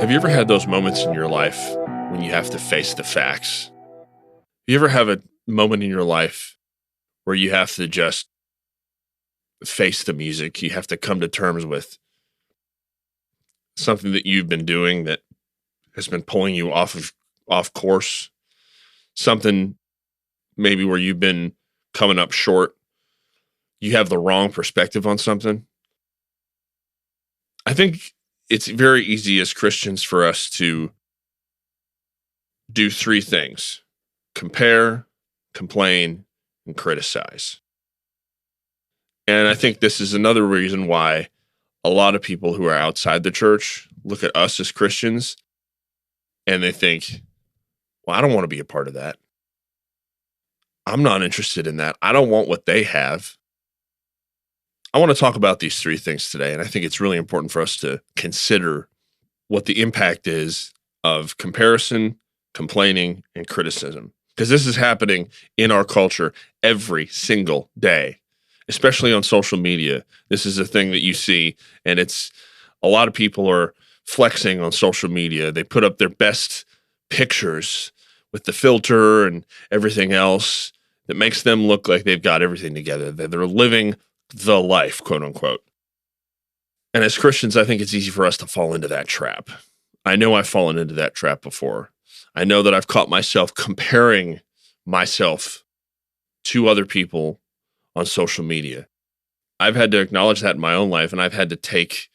Have you ever had those moments in your life when you have to face the facts? You ever have a moment in your life where you have to just face the music? You have to come to terms with something that you've been doing that has been pulling you off course, something maybe where you've been coming up short. You have the wrong perspective on something. I think it's very easy as Christians for us to do three things: compare, complain, and criticize. And I think this is another reason why a lot of people who are outside the church look at us as Christians and they think, well, I don't want to be a part of that. I'm not interested in that. I don't want what they have. I want to talk about these three things today. And I think it's really important for us to consider what the impact is of comparison, complaining, and criticism. Because this is happening in our culture every single day, especially on social media. This is a thing that you see, and it's a lot of people are flexing on social media. They put up their best pictures with the filter and everything else that makes them look like they've got everything together, that they're living the life, quote unquote. And as Christians, I think it's easy for us to fall into that trap. I know I've fallen into that trap before. I know that I've caught myself comparing myself to other people on social media. I've had to acknowledge that in my own life, and I've had to take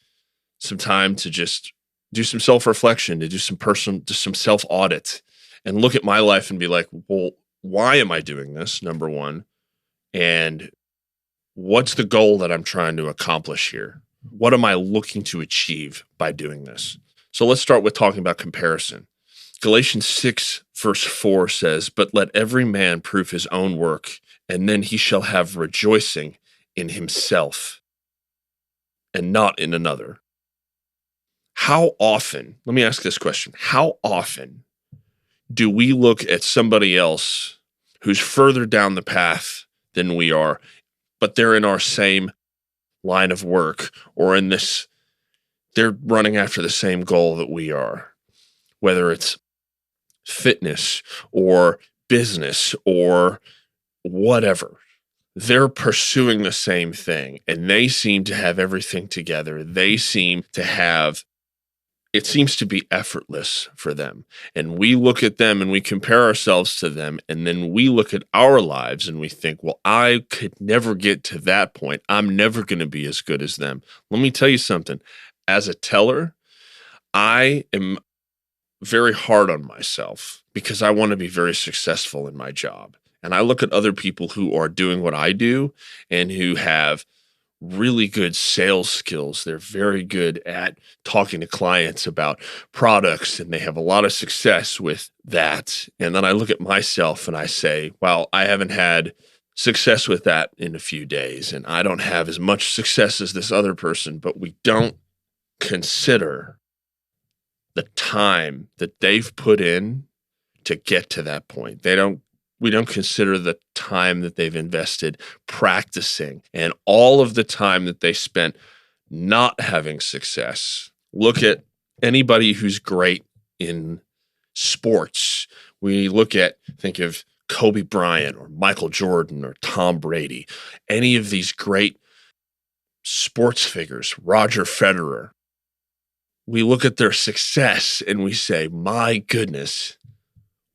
some time to just do some self-reflection, to do some self-audit, and look at my life and be like, well, why am I doing this? Number one. And what's the goal that I'm trying to accomplish here? What am I looking to achieve by doing this? So let's start with talking about comparison. Galatians 6 verse 4 says, "But let every man prove his own work, and then he shall have rejoicing in himself and not in another." How often, let me ask this question, how often do we look at somebody else who's further down the path than we are, but they're in our same line of work, or they're running after the same goal that we are, whether it's fitness or business or whatever. They're pursuing the same thing, and they seem to have everything together. It seems to be effortless for them. And we look at them and we compare ourselves to them. And then we look at our lives and we think, well, I could never get to that point. I'm never going to be as good as them. Let me tell you something. As a teller, I am very hard on myself because I want to be very successful in my job. And I look at other people who are doing what I do and who have really good sales skills. They're very good at talking to clients about products, and they have a lot of success with that. And then I look at myself and I say, well, I haven't had success with that in a few days, and I don't have as much success as this other person. But we don't consider the time that they've put in to get to that point. We don't consider the time that they've invested practicing and all of the time that they spent not having success. Look at anybody who's great in sports. Think of Kobe Bryant or Michael Jordan or Tom Brady, any of these great sports figures, Roger Federer. We look at their success and we say, my goodness,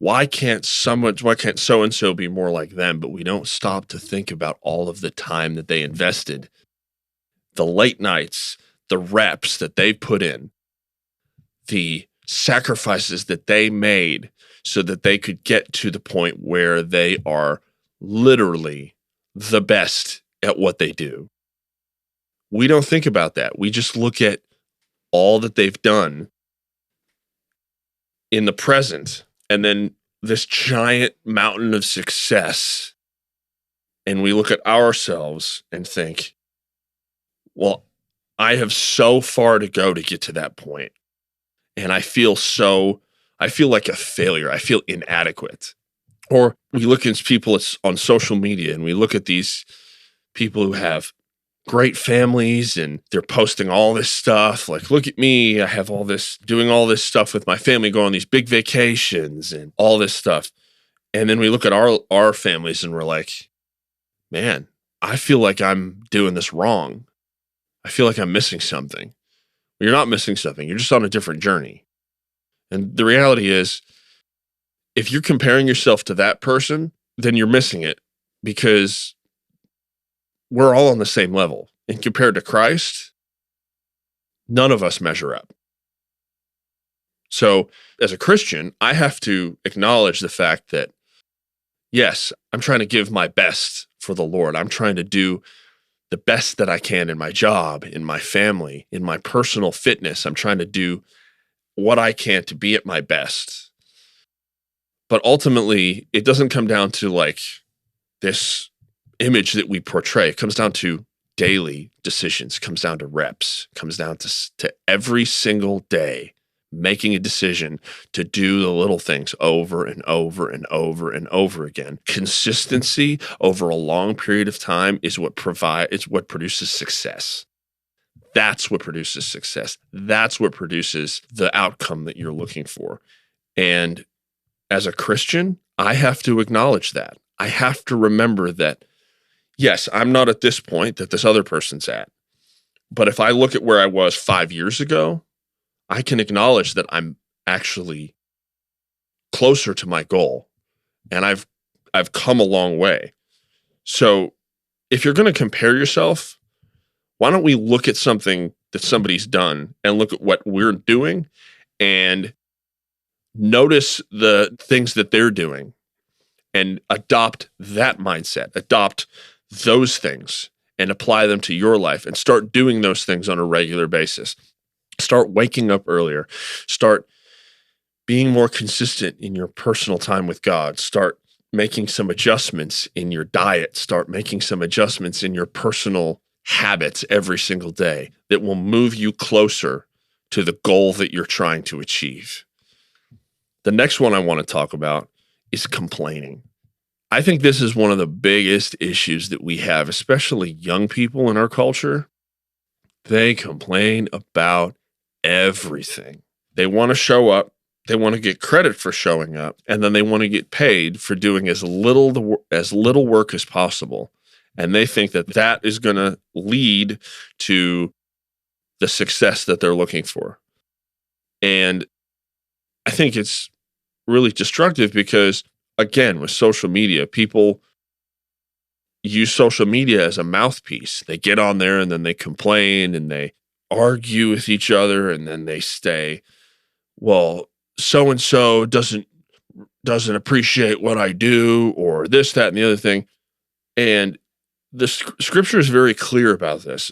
why can't so-and-so be more like them? But we don't stop to think about all of the time that they invested, the late nights, the reps that they put in, the sacrifices that they made so that they could get to the point where they are literally the best at what they do. We don't think about that. We just look at all that they've done in the present, and then this giant mountain of success. And we look at ourselves and think, well, I have so far to go to get to that point. And I feel like a failure. I feel inadequate. Or we look at people on social media and we look at these people who have great families and they're posting all this stuff. Like, look at me. I have all this, doing all this stuff with my family, go on these big vacations and all this stuff. And then we look at our families and we're like, man, I feel like I'm doing this wrong. I feel like I'm missing something. Well, you're not missing something. You're just on a different journey. And the reality is, if you're comparing yourself to that person, then you're missing it because we're all on the same level. And compared to Christ, none of us measure up. So as a Christian, I have to acknowledge the fact that, yes, I'm trying to give my best for the Lord. I'm trying to do the best that I can in my job, in my family, in my personal fitness. I'm trying to do what I can to be at my best. But ultimately, it doesn't come down to like this image that we portray. It comes down to daily decisions, it comes down to reps, it comes down to every single day making a decision to do the little things over and over and over and over again. Consistency over a long period of time is what produces success. That's what produces success. That's what produces the outcome that you're looking for. And as a Christian, I have to acknowledge that. I have to remember that, yes, I'm not at this point that this other person's at. But if I look at where I was 5 years ago, I can acknowledge that I'm actually closer to my goal. And I've come a long way. So if you're going to compare yourself, why don't we look at something that somebody's done and look at what we're doing and notice the things that they're doing and adopt that mindset, adopt those things and apply them to your life and start doing those things on a regular basis. Start waking up earlier. Start being more consistent in your personal time with God. Start making some adjustments in your diet. Start making some adjustments in your personal habits every single day that will move you closer to the goal that you're trying to achieve. The next one I want to talk about is complaining. I think this is one of the biggest issues that we have, especially young people in our culture. They complain about everything. They want to show up. They want to get credit for showing up, and then they want to get paid for doing as little work as possible. And they think that that is going to lead to the success that they're looking for. And I think it's really destructive because, again, with social media, people use social media as a mouthpiece. They get on there and then they complain and they argue with each other, and then they say, well, so-and-so doesn't appreciate what I do, or this, that, and the other thing. And the scripture is very clear about this.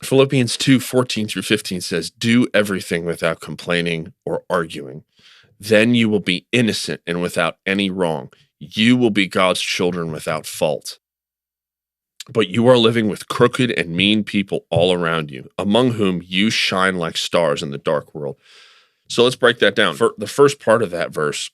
Philippians 2:14-15 says, do everything without complaining or arguing. Then you will be innocent and without any wrong. You will be God's children without fault. But you are living with crooked and mean people all around you, among whom you shine like stars in the dark world. So let's break that down. For the first part of that verse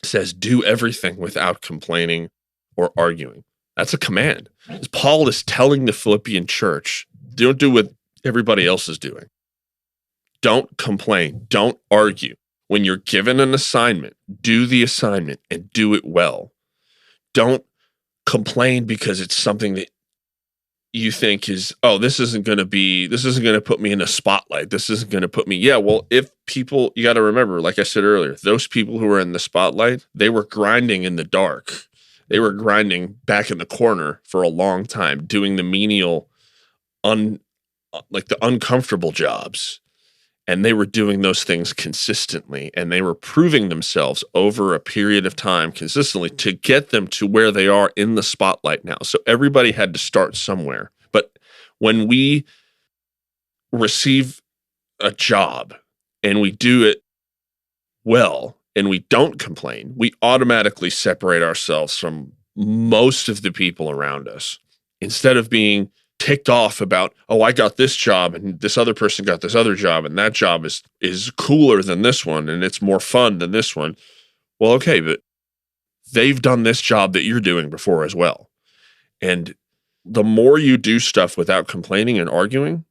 says, do everything without complaining or arguing. That's a command. Paul is telling the Philippian church, don't do what everybody else is doing. Don't complain. Don't argue. When you're given an assignment, do the assignment and do it well. Don't complain because it's something that you think is, oh, this isn't going to put me in a spotlight. This isn't going to put me. Yeah, well, if people, you got to remember, like I said earlier, those people who were in the spotlight, they were grinding in the dark. They were grinding back in the corner for a long time, doing the menial, like the uncomfortable jobs. And they were doing those things consistently, and they were proving themselves over a period of time consistently to get them to where they are in the spotlight now. So everybody had to start somewhere. But when we receive a job and we do it well and we don't complain, we automatically separate ourselves from most of the people around us. Instead of being ticked off about, oh, I got this job and this other person got this other job and that job is cooler than this one and it's more fun than this one. Well, okay, but they've done this job that you're doing before as well. And The more you do stuff without complaining and arguing,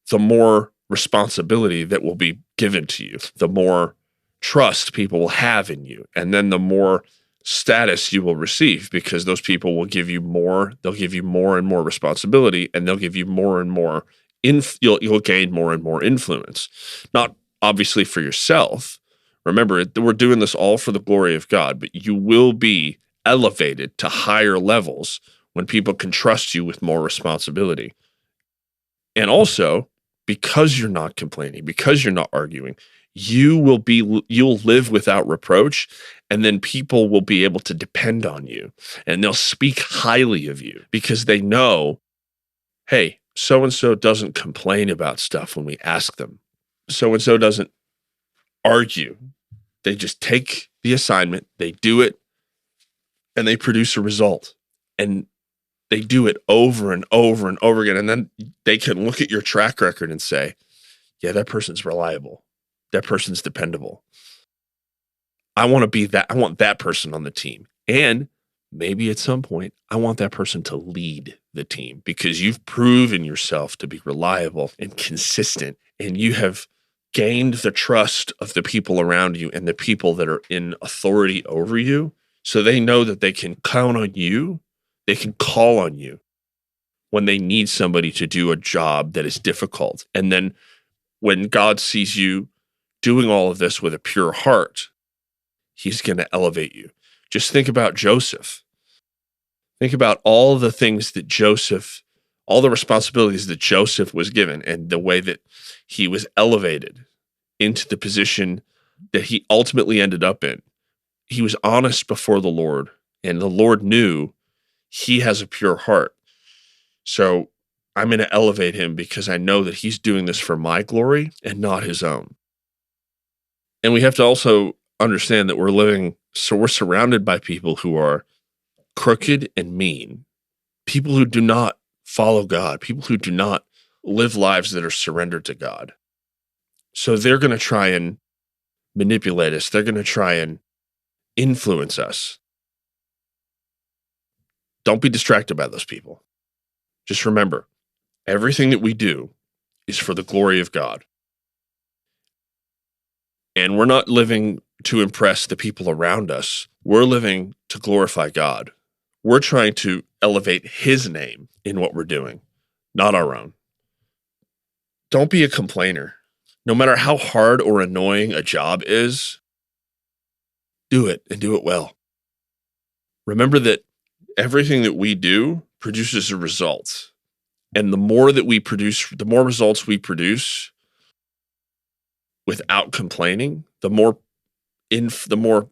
the more responsibility that will be given to you, the more trust people will have in you, and then the more status you will receive, because those people will give you more, they'll give you more and more responsibility, and they'll give you more and more you'll gain more and more influence. Not obviously for yourself. Remember, we're doing this all for the glory of God, but you will be elevated to higher levels when people can trust you with more responsibility. And also, because you're not complaining, because you're not arguing, you'll live without reproach, and then people will be able to depend on you, and they'll speak highly of you because they know, hey, so and so doesn't complain about stuff when we ask them. So and so doesn't argue. They just take the assignment, they do it, and they produce a result. And they do it over and over and over again. And then they can look at your track record and say, yeah, that person's reliable. That person's dependable. I want to be that. I want that person on the team. And maybe at some point, I want that person to lead the team because you've proven yourself to be reliable and consistent. And you have gained the trust of the people around you and the people that are in authority over you. So they know that they can count on you. They can call on you when they need somebody to do a job that is difficult. And then when God sees you doing all of this with a pure heart, he's going to elevate you. Just think about Joseph. Think about all the things that all the responsibilities that Joseph was given and the way that he was elevated into the position that he ultimately ended up in. He was honest before the Lord, and the Lord knew he has a pure heart. So I'm going to elevate him because I know that he's doing this for my glory and not his own. And we have to also understand that we're surrounded by people who are crooked and mean, people who do not follow God, people who do not live lives that are surrendered to God. So they're going to try and manipulate us. They're going to try and influence us. Don't be distracted by those people. Just remember, everything that we do is for the glory of God. And we're not living to impress the people around us. We're living to glorify God. We're trying to elevate his name in what we're doing, not our own. Don't be a complainer. No matter how hard or annoying a job is, do it and do it well. Remember that everything that we do produces a result. And the more that we produce, the more results we produce without complaining, the more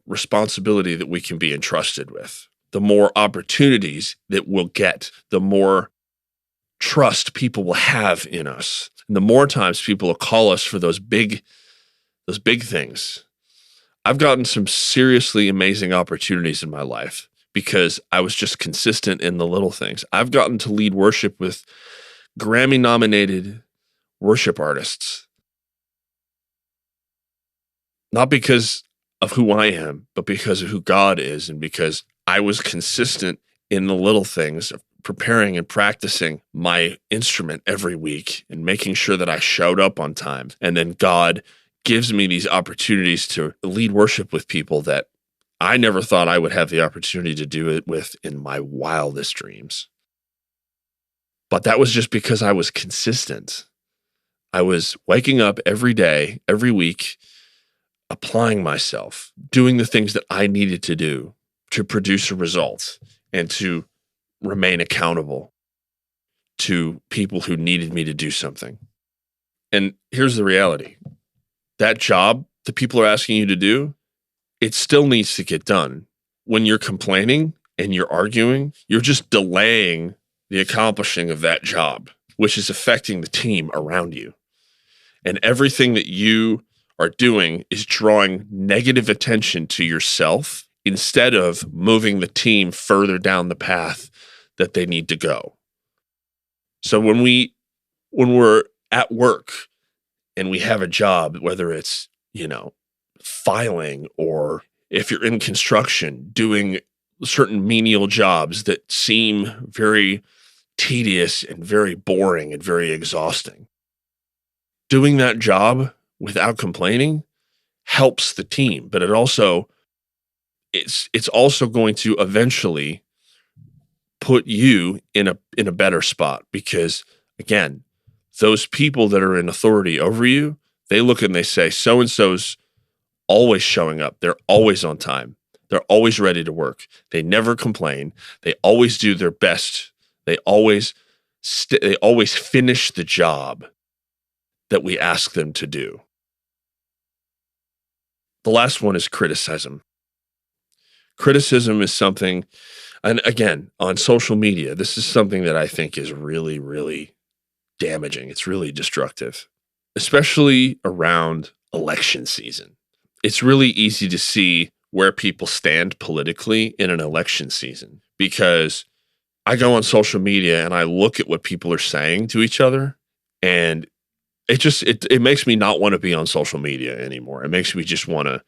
responsibility that we can be entrusted with, the more opportunities that we'll get, the more trust people will have in us. And the more times people will call us for those big things. I've gotten some seriously amazing opportunities in my life because I was just consistent in the little things. I've gotten to lead worship with Grammy-nominated worship artists. Not because of who I am, but because of who God is, and because I was consistent in the little things of preparing and practicing my instrument every week and making sure that I showed up on time. And then God gives me these opportunities to lead worship with people that I never thought I would have the opportunity to do it with in my wildest dreams. But that was just because I was consistent. I was waking up every day, every week, applying myself, doing the things that I needed to do to produce a result and to remain accountable to people who needed me to do something. And here's the reality. That job that people are asking you to do, it still needs to get done. When you're complaining and you're arguing, you're just delaying the accomplishing of that job, which is affecting the team around you. And everything that you are doing is drawing negative attention to yourself instead of moving the team further down the path that they need to go. So when we're at work and we have a job, whether it's, filing, or if you're in construction doing certain menial jobs that seem very tedious and very boring and very exhausting. Doing that job without complaining helps the team, but it's also going to eventually put you in a better spot, because again, those people that are in authority over you, they look and they say, so and so's always showing up. They're always on time. They're always ready to work. They never complain. They always do their best. They always finish the job that we ask them to do. The last one is criticism. Criticism is something, and again, on social media, this is something that I think is really, really damaging. It's really destructive, especially around election season. It's really easy to see where people stand politically in an election season, because I go on social media and I look at what people are saying to each other, and it makes me not want to be on social media anymore. It makes me just want to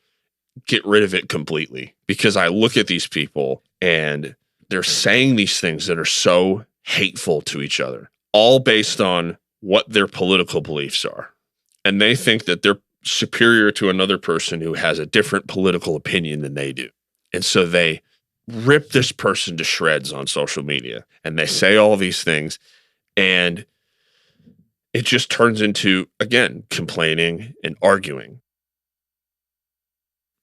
get rid of it completely, because I look at these people and they're saying these things that are so hateful to each other, all based on what their political beliefs are. And they think that they're superior to another person who has a different political opinion than they do. And so they rip this person to shreds on social media, and they say all these things, and it just turns into, again, complaining and arguing.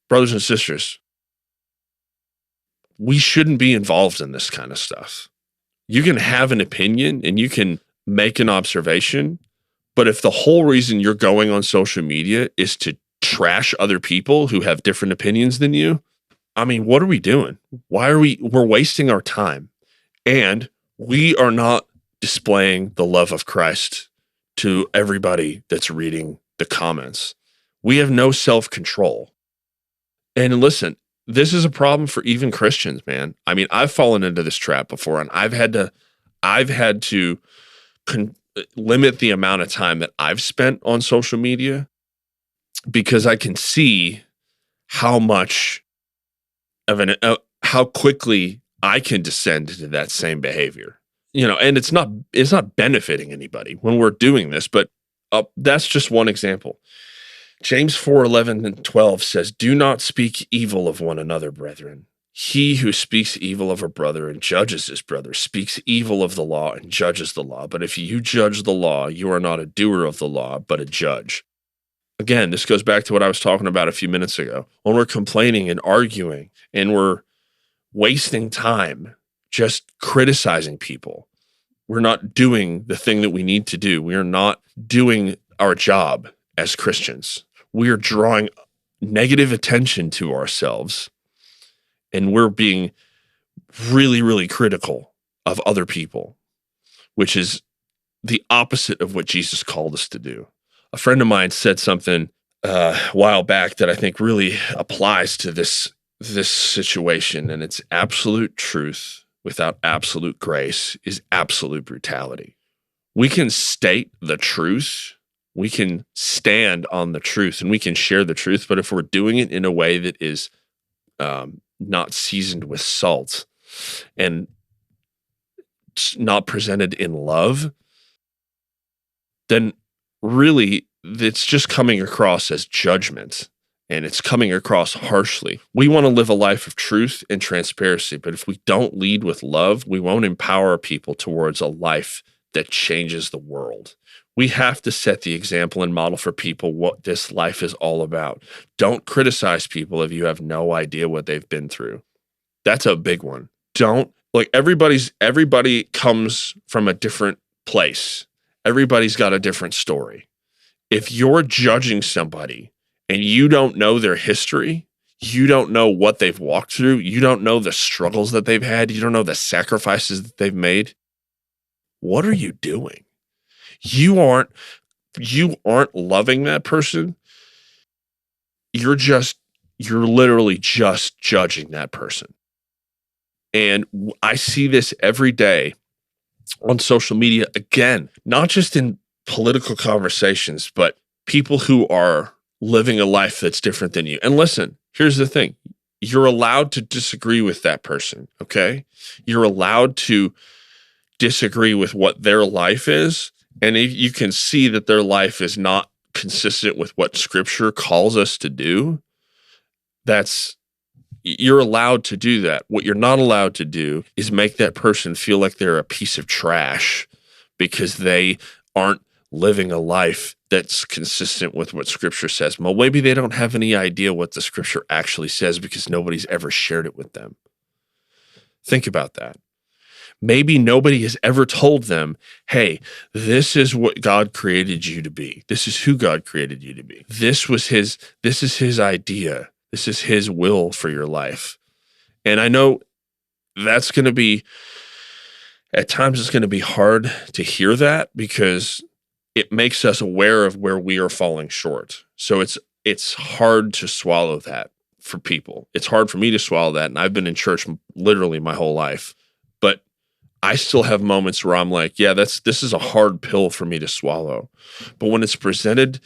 Brothers and sisters, we shouldn't be involved in this kind of stuff. You can have an opinion and you can make an observation, but if the whole reason you're going on social media is to trash other people who have different opinions than you, I mean, what are we doing? We're wasting our time, and we are not displaying the love of Christ to everybody that's reading the comments. We have no self-control. And listen, this is a problem for even Christians, man. I mean, I've fallen into this trap before, and I've had to limit the amount of time that I've spent on social media, because I can see how much of how quickly I can descend into that same behavior. And it's not benefiting anybody when we're doing this, but that's just one example. James 4:11 and 12 says, "Do not speak evil of one another, brethren. He who speaks evil of a brother and judges his brother speaks evil of the law and judges the law. But if you judge the law, you are not a doer of the law, but a judge." Again, this goes back to what I was talking about a few minutes ago. When we're complaining and arguing and we're wasting time just criticizing people, we're not doing the thing that we need to do. We are not doing our job as Christians. We are drawing negative attention to ourselves, and we're being really, really critical of other people, which is the opposite of what Jesus called us to do. A friend of mine said something a while back that I think really applies to this situation, and it's absolute truth without absolute grace is absolute brutality. We can state the truth, we can stand on the truth, and we can share the truth, but if we're doing it in a way that is not seasoned with salt and not presented in love, then really it's just coming across as judgment, and it's coming across harshly. We want to live a life of truth and transparency, but if we don't lead with love, we won't empower people towards a life that changes the world. We have to set the example and model for people what this life is all about. Don't criticize people if you have no idea what they've been through. That's a big one. Everybody comes from a different place. Everybody's got a different story. If you're judging somebody and you don't know their history, you don't know what they've walked through, you don't know the struggles that they've had, you don't know the sacrifices that they've made, what are you doing? You aren't loving that person. You're literally just judging that person. And I see this every day on social media, again, not just in political conversations, but people who are living a life that's different than you. And listen, here's the thing. You're allowed to disagree with that person, okay? You're allowed to disagree with what their life is, and if you can see that their life is not consistent with what Scripture calls us to do, you're allowed to do that. What you're not allowed to do is make that person feel like they're a piece of trash because they aren't living a life that's consistent with what Scripture says. Well, maybe they don't have any idea what the Scripture actually says because nobody's ever shared it with them. Think about that. Maybe nobody has ever told them, hey, this is what God created you to be. This is who God created you to be. This is his idea. This is his will for your life. And I know that's going to be, at times it's going to be hard to hear that because it makes us aware of where we are falling short. So it's hard to swallow that for people. It's hard for me to swallow that. And I've been in church literally my whole life. But I still have moments where I'm like, yeah, this is a hard pill for me to swallow. But when it's presented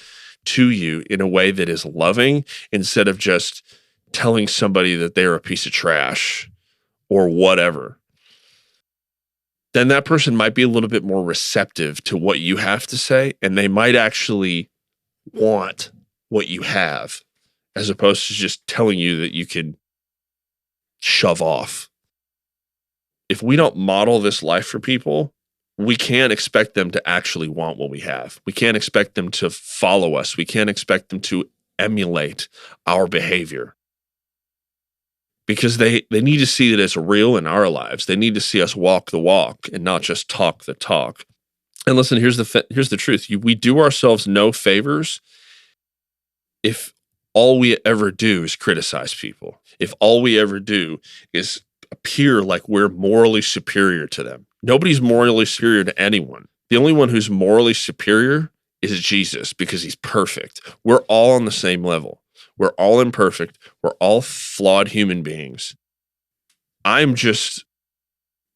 to you in a way that is loving, instead of just telling somebody that they're a piece of trash or whatever, then that person might be a little bit more receptive to what you have to say, and they might actually want what you have, as opposed to just telling you that you can shove off. If we don't model this life for people, we can't expect them to actually want what we have. We can't expect them to follow us. We can't expect them to emulate our behavior. Because they need to see that it's real in our lives. They need to see us walk the walk and not just talk the talk. And listen, here's the truth. We do ourselves no favors if all we ever do is criticize people. If all we ever do is appear like we're morally superior to them. Nobody's morally superior to anyone. The only one who's morally superior is Jesus because he's perfect. We're all on the same level. We're all imperfect. We're all flawed human beings. I'm just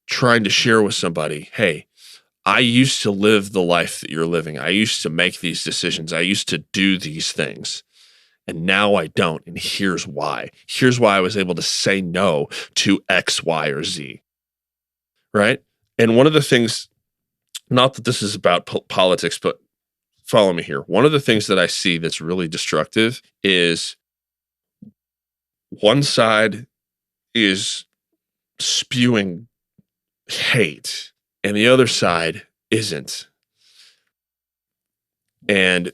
trying to share with somebody, hey, I used to live the life that you're living. I used to make these decisions. I used to do these things. And now I don't. And here's why. Here's why I was able to say no to X, Y, or Z. Right? And one of the things, not that this is about politics, but follow me here. One of the things that I see that's really destructive is one side is spewing hate and the other side isn't. And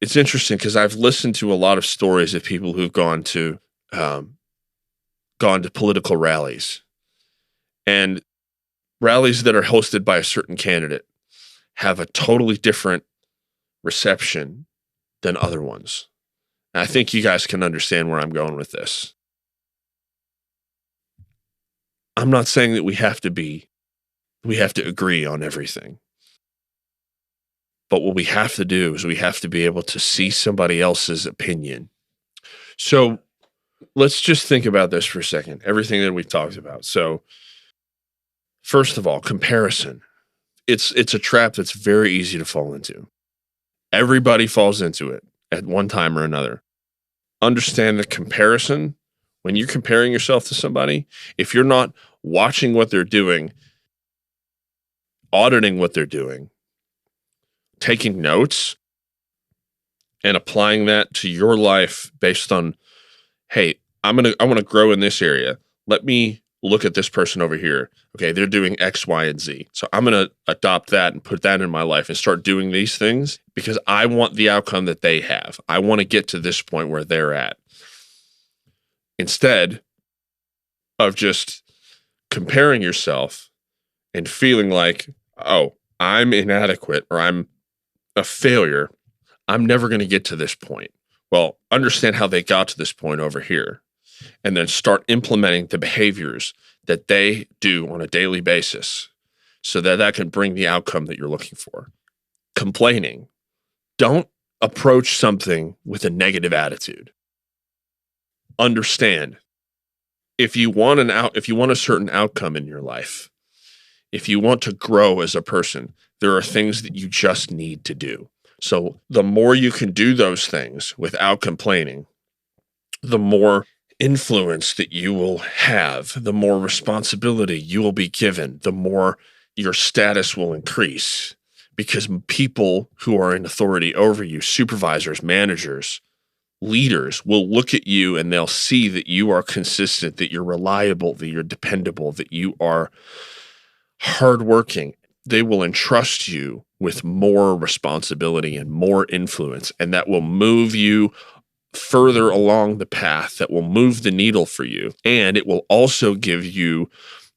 it's interesting because I've listened to a lot of stories of people who've gone to political rallies, and rallies that are hosted by a certain candidate have a totally different reception than other ones. And I think you guys can understand where I'm going with this. I'm not saying that we have to agree on everything. But what we have to do is we have to be able to see somebody else's opinion. So let's just think about this for a second, everything that we talked about. So first of all, comparison. It's a trap that's very easy to fall into. Everybody falls into it at one time or another. Understand that comparison, when you're comparing yourself to somebody, if you're not watching what they're doing, auditing what they're doing, taking notes and applying that to your life based on, hey, I want to grow in this area. Let me look at this person over here. Okay, they're doing X, Y, and Z. So I'm going to adopt that and put that in my life and start doing these things because I want the outcome that they have. I want to get to this point where they're at. Instead of just comparing yourself and feeling like, oh, I'm inadequate or I'm a failure, I'm never going to get to this point. Well, understand how they got to this point over here, and then start implementing the behaviors that they do on a daily basis so that can bring the outcome that you're looking for. Complaining. Don't approach something with a negative attitude. Understand, if you want a certain outcome in your life, if you want to grow as a person, there are things that you just need to do. So the more you can do those things without complaining, the more influence that you will have, the more responsibility you will be given, the more your status will increase because people who are in authority over you, supervisors, managers, leaders, will look at you and they'll see that you are consistent, that you're reliable, that you're dependable, that you are hardworking. They will entrust you with more responsibility and more influence, and that will move you further along the path, that will move the needle for you. And it will also give you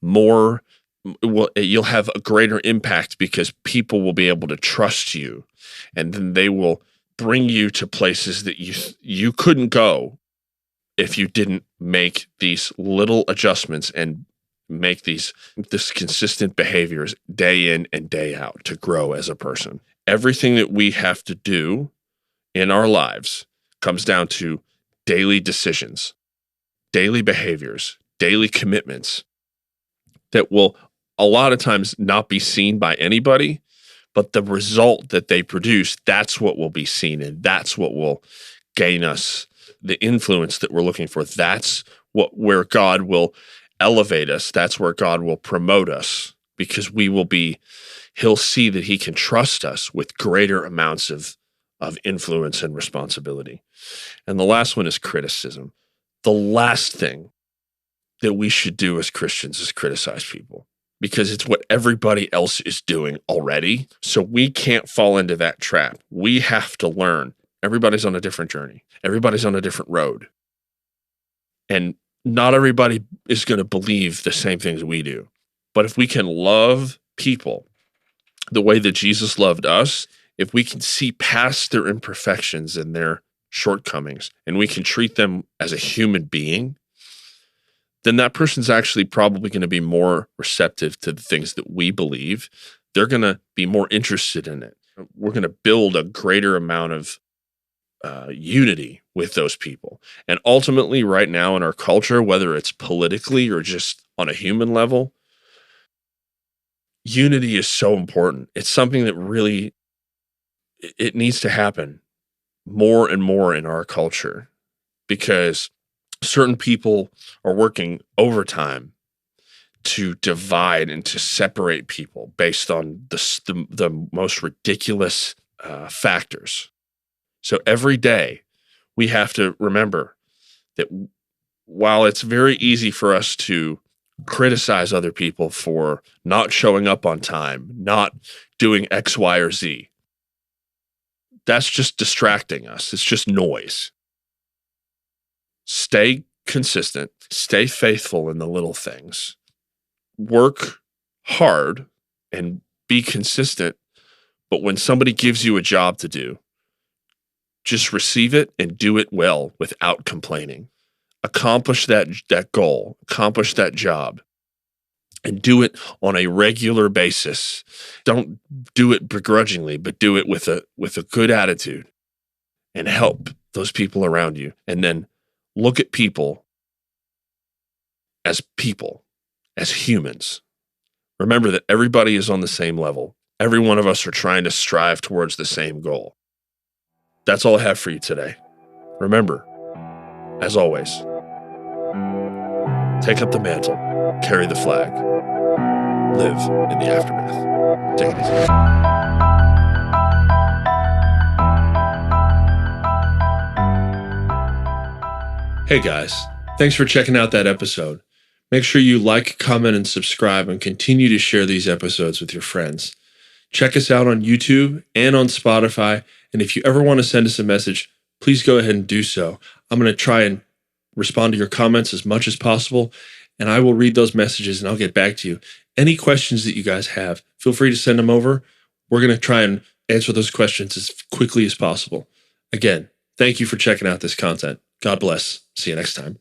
more, you'll have a greater impact because people will be able to trust you, and then they will bring you to places that you couldn't go if you didn't make these little adjustments and make this consistent behaviors day in and day out to grow as a person. Everything that we have to do in our lives comes down to daily decisions, daily behaviors, daily commitments that will a lot of times not be seen by anybody, but the result that they produce, that's what will be seen, and that's what will gain us the influence that we're looking for. That's where God will elevate us. That's where God will promote us, because he'll see that he can trust us with greater amounts of influence and responsibility. And the last one is criticism. The last thing that we should do as Christians is criticize people, because it's what everybody else is doing already. So we can't fall into that trap. We have to learn. Everybody's on a different journey. Everybody's on a different road. And not everybody is going to believe the same things we do. But if we can love people the way that Jesus loved us, if we can see past their imperfections and their shortcomings, and we can treat them as a human being, then that person's actually probably going to be more receptive to the things that we believe. They're going to be more interested in it. We're going to build a greater amount of unity with those people. And ultimately, right now in our culture, whether it's politically or just on a human level, unity is so important. It's something that really, it needs to happen more and more in our culture, because certain people are working overtime to divide and to separate people based on the most ridiculous factors. So every day we have to remember that while it's very easy for us to criticize other people for not showing up on time, not doing X, Y, or Z, that's just distracting us. It's just noise. Stay consistent, stay faithful in the little things, work hard and be consistent. But when somebody gives you a job to do, just receive it and do it well without complaining. Accomplish that goal, accomplish that job, and do it on a regular basis. Don't do it begrudgingly, but do it with a good attitude, and help those people around you. And then look at people, as humans. Remember that everybody is on the same level. Every one of us are trying to strive towards the same goal. That's all I have for you today. Remember, as always, take up the mantle, carry the flag, live in the aftermath. Take it easy. Hey guys, thanks for checking out that episode. Make sure you like, comment, and subscribe, and continue to share these episodes with your friends. Check us out on YouTube and on Spotify. And if you ever want to send us a message, please go ahead and do so. I'm going to try and respond to your comments as much as possible, and I will read those messages and I'll get back to you. Any questions that you guys have, feel free to send them over. We're going to try and answer those questions as quickly as possible. Again, thank you for checking out this content. God bless. See you next time.